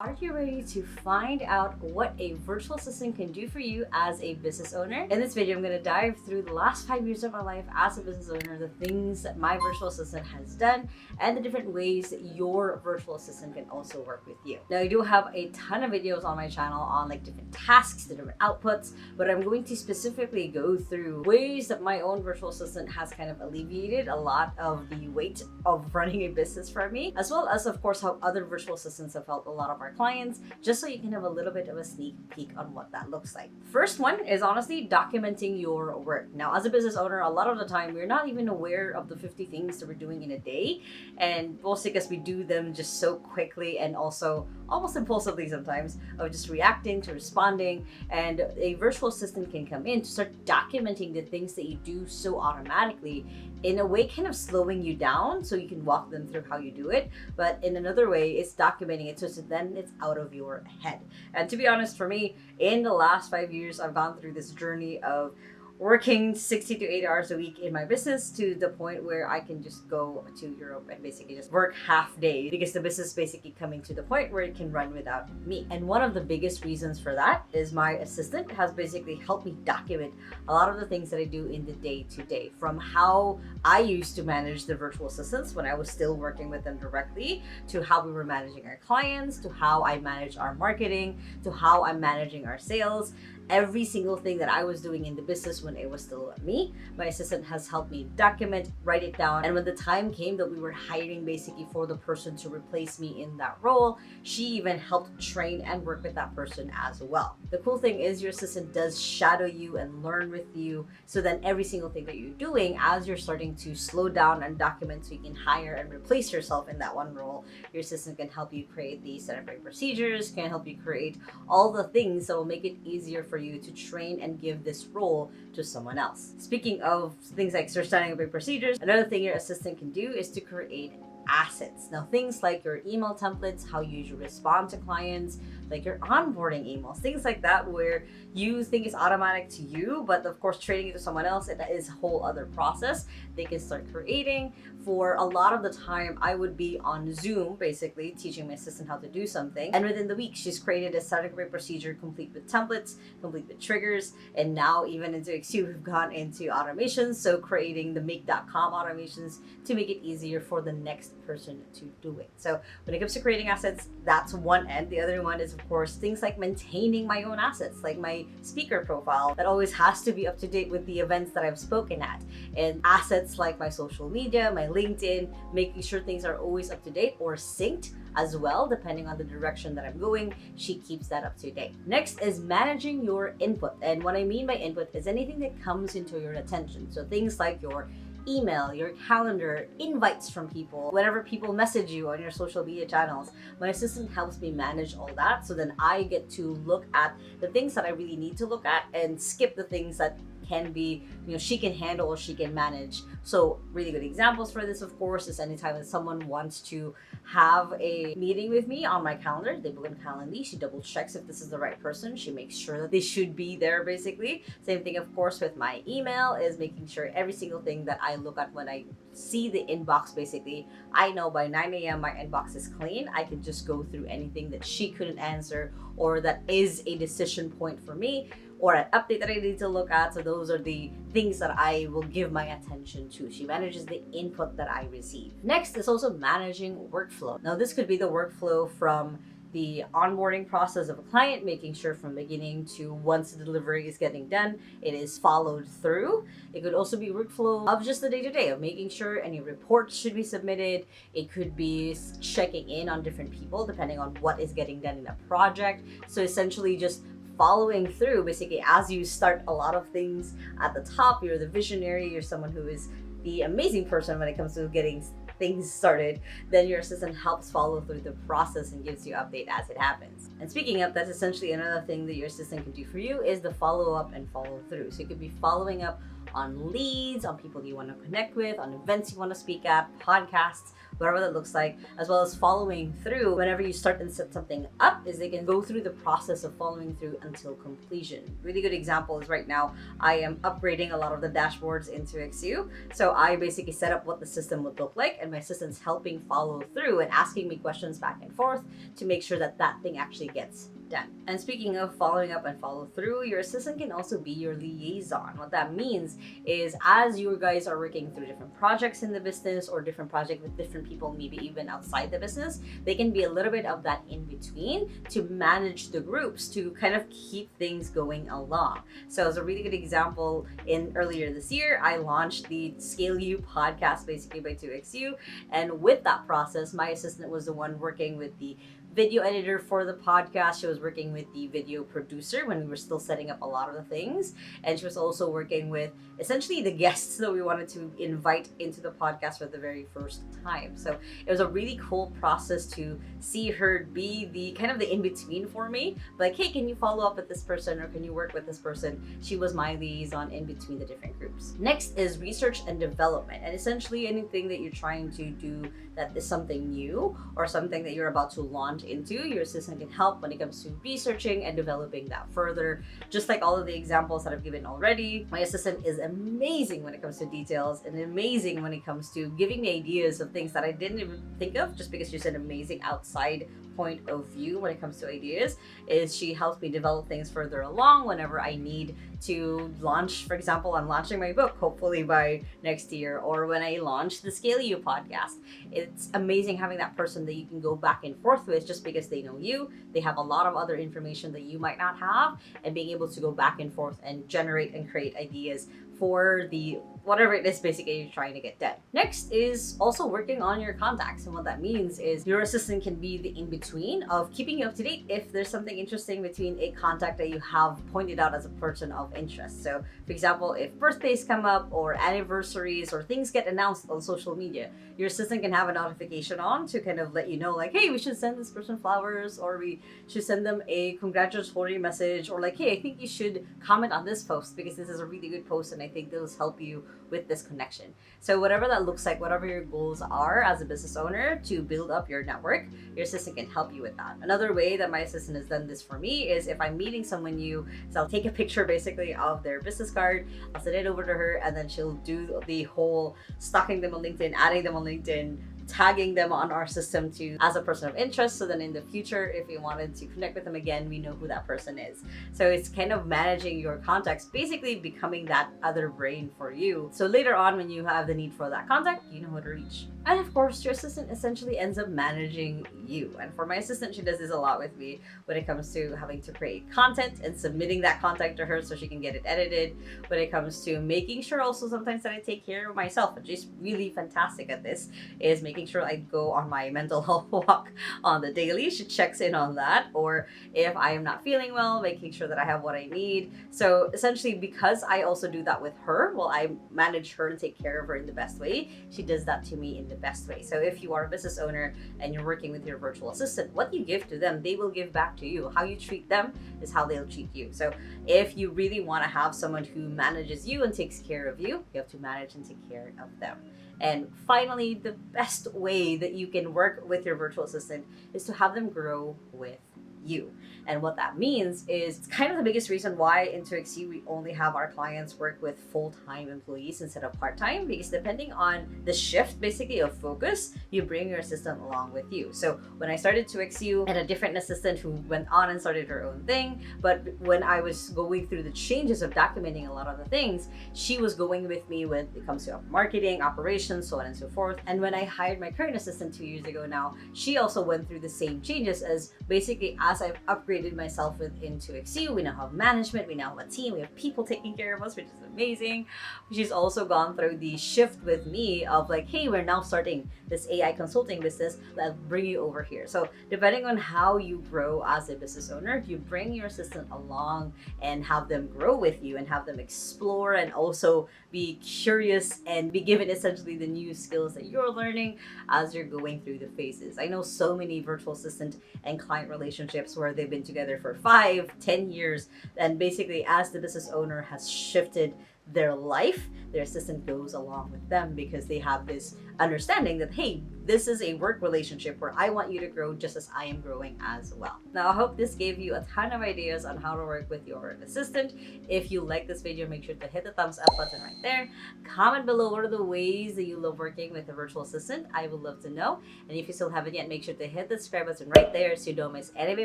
Are you ready to find out what a virtual assistant can do for you as a business owner? In this video, I'm going to dive through the last 5 years of my life as a business owner, the things that my virtual assistant has done, and the different ways that your virtual assistant can also work with you. Now, I do have a ton of videos on my channel on different tasks, the different outputs, but I'm going to specifically go through ways that my own virtual assistant has kind of alleviated a lot of the weight of running a business for me, as well as, of course, how other virtual assistants have helped a lot of our clients, just so you can have a little bit of a sneak peek on what that looks like. First one is honestly documenting your work. Now, as a business owner, a lot of the time we're not even aware of the 50 things that we're doing in a day, and mostly because we do them just so quickly and also almost impulsively sometimes, of just reacting to responding. And a virtual assistant can come in to start documenting the things that you do so automatically, in a way kind of slowing you down so you can walk them through how you do it, but in another way it's documenting it so then it's out of your head. And to be honest, for me, in the last 5 years, I've gone through this journey of working 60 to 80 hours a week in my business, to the point where I can just go to Europe and basically just work half day, because the business is basically coming to the point where it can run without me. And one of the biggest reasons for that is my assistant has basically helped me document a lot of the things that I do in the day to day, from how I used to manage the virtual assistants when I was still working with them directly, to how we were managing our clients, to how I manage our marketing, to how I'm managing our sales. Every single thing that I was doing in the business when it was still me, my assistant has helped me document, write it down. And when the time came that we were hiring basically for the person to replace me in that role, she even helped train and work with that person as well. The cool thing is your assistant does shadow you and learn with you, so then every single thing that you're doing, as you're starting to slow down and document so you can hire and replace yourself in that one role, your assistant can help you create these set of procedures, can help you create all the things that will make it easier for you to train and give this role to someone else. Speaking of things like standing up procedures, another thing your assistant can do is to create assets. Now, things like your email templates, how you respond to clients, like your onboarding emails, things like that, where you think it's automatic to you, but of course trading it to someone else, it is a whole other process. They can start creating. For a lot of the time, I would be on Zoom basically teaching my assistant how to do something, and within the week she's created a static procedure complete with templates, complete with triggers, and now even into XU we've gone into automations, so creating the make.com automations to make it easier for the next person to do it. So when it comes to creating assets, that's one end. The other one is, of course, things like maintaining my own assets, like my speaker profile that always has to be up to date with the events that I've spoken at, and assets like my social media, my LinkedIn, making sure things are always up to date or synced as well, depending on the direction that I'm going. She keeps that up to date. Next is managing your input. And what I mean by input is anything that comes into your attention. So things like your email, your calendar, invites from people, whenever people message you on your social media channels. My assistant helps me manage all that, so then I get to look at the things that I really need to look at and skip the things that can be, she can handle or she can manage. So really good examples for this, of course, is anytime that someone wants to have a meeting with me on my calendar, they book in Calendly, she double checks if this is the right person, she makes sure that they should be there basically. Same thing, of course, with my email, is making sure every single thing that I look at when I see the inbox, basically, I know by 9 a.m. my inbox is clean. I can just go through anything that she couldn't answer or that is a decision point for me, or an update that I need to look at. So those are the things that I will give my attention to. She manages the input that I receive. Next is also managing workflow. Now, this could be the workflow from the onboarding process of a client, making sure from beginning to once the delivery is getting done, it is followed through. It could also be workflow of just the day-to-day of making sure any reports should be submitted. It could be checking in on different people depending on what is getting done in a project. So essentially just following through, basically, as you start a lot of things at the top, you're the visionary, you're someone who is the amazing person when it comes to getting things started, then your assistant helps follow through the process and gives you update as it happens. And speaking of, that's essentially another thing that your assistant can do for you, is the follow up and follow through. So you could be following up on leads, on people you want to connect with, on events you want to speak at, podcasts, whatever that looks like, as well as following through whenever you start and set something up, is they can go through the process of following through until completion. Really good example is right now I am upgrading a lot of the dashboards into XU. So I basically set up what the system would look like, and my assistant's helping follow through and asking me questions back and forth to make sure that that thing actually gets done. And speaking of following up and follow through, your assistant can also be your liaison. What that means is as you guys are working through different projects in the business or different projects with different people, maybe even outside the business, they can be a little bit of that in between to manage the groups, to kind of keep things going along. So as a really good example, in earlier this year, I launched the Scale You podcast basically by 2XU. And with that process, my assistant was the one working with the video editor for the podcast. She was working with the video producer when we were still setting up a lot of the things. And she was also working with essentially the guests that we wanted to invite into the podcast for the very first time. So it was a really cool process to see her be the kind of the in-between for me. Like, hey, can you follow up with this person, or can you work with this person? She was my liaison in between the different groups. Next is research and development. And essentially anything that you're trying to do that is something new or something that you're about to launch into, your assistant can help when it comes to researching and developing that further. Just like all of the examples that I've given already, my assistant is amazing when it comes to details and amazing when it comes to giving me ideas of things that I didn't even think of, just because she's an amazing outside point of view when it comes to ideas. Is she helps me develop things further along whenever I need to launch. For example, I'm launching my book hopefully by next year, or when I launch the Scale You podcast. It's amazing having that person that you can go back and forth with, just because they know you, they have a lot of other information that you might not have, and being able to go back and forth and generate and create ideas for the whatever it is basically you're trying to get done. Next is also working on your contacts. And what that means is your assistant can be the in-between of keeping you up to date if there's something interesting between a contact that you have pointed out as a person of interest. So for example, if birthdays come up or anniversaries or things get announced on social media, your assistant can have a notification on to kind of let you know, like, hey, we should send this person flowers, or we should send them a congratulatory message, or like, hey, I think you should comment on this post because this is a really good post and I think those help you with this connection. So whatever that looks like, whatever your goals are as a business owner to build up your network, your assistant can help you with that. Another way that my assistant has done this for me is if I'm meeting someone new, so I'll take a picture basically of their business card, I'll send it over to her, and then she'll do the whole stalking them on LinkedIn, adding them on LinkedIn, tagging them on our system to as a person of interest, so then in the future if we wanted to connect with them again, we know who that person is. So it's kind of managing your contacts, basically becoming that other brain for you, so later on when you have the need for that contact, you know who to reach. And of course, your assistant essentially ends up managing you. And for my assistant, she does this a lot with me when it comes to having to create content and submitting that content to her so she can get it edited. When it comes to making sure also sometimes that I take care of myself, and she's really fantastic at this, is making sure I go on my mental health walk on the daily. She checks in on that. Or if I am not feeling well, making sure that I have what I need. So essentially, because I also do that with her, well, I manage her and take care of her in the best way, she does that to me in the best way. So if you are a business owner and you're working with your virtual assistant, what you give to them, they will give back to you. How you treat them is how they'll treat you. So if you really want to have someone who manages you and takes care of you, you have to manage and take care of them. And finally, the best way that you can work with your virtual assistant is to have them grow with you. And what that means is it's kind of the biggest reason why in 2XC we only have our clients work with full-time employees instead of part-time, because depending on the shift basically of focus, you bring your assistant along with you. So when I started 2XU, I had a different assistant who went on and started her own thing, but when I was going through the changes of documenting a lot of the things, she was going with me when it comes to marketing, operations, so on and so forth. And when I hired my current assistant 2 years ago now, she also went through the same changes as basically as I've upgraded myself within 2XU. We now have management, we now have a team, we have people taking care of us, which is amazing. She's also gone through the shift with me of like, hey, we're now starting this AI consulting business, let's bring you over here. So depending on how you grow as a business owner, you bring your assistant along and have them grow with you and have them explore and also be curious and be given essentially the new skills that you're learning as you're going through the phases. I know so many virtual assistant and client relationships where they've been together for 5-10 years, and basically as the business owner has shifted their life, their assistant goes along with them because they have this understanding that, hey, this is a work relationship where I want you to grow just as I am growing as well. Now, I hope this gave you a ton of ideas on how to work with your assistant. If you like this video, make sure to hit the thumbs up button right there. Comment below what are the ways that you love working with a virtual assistant. I would love to know. And if you still haven't yet, make sure to hit the subscribe button right there so you don't miss any of my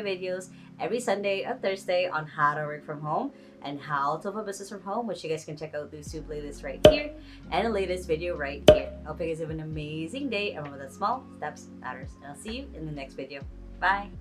videos every Sunday and Thursday on how to work from home and how to have a business from home, which you guys can check out those two playlists right here and the latest video right here. I hope you guys have an amazing day, and remember that small steps matters. And I'll see you in the next video. Bye!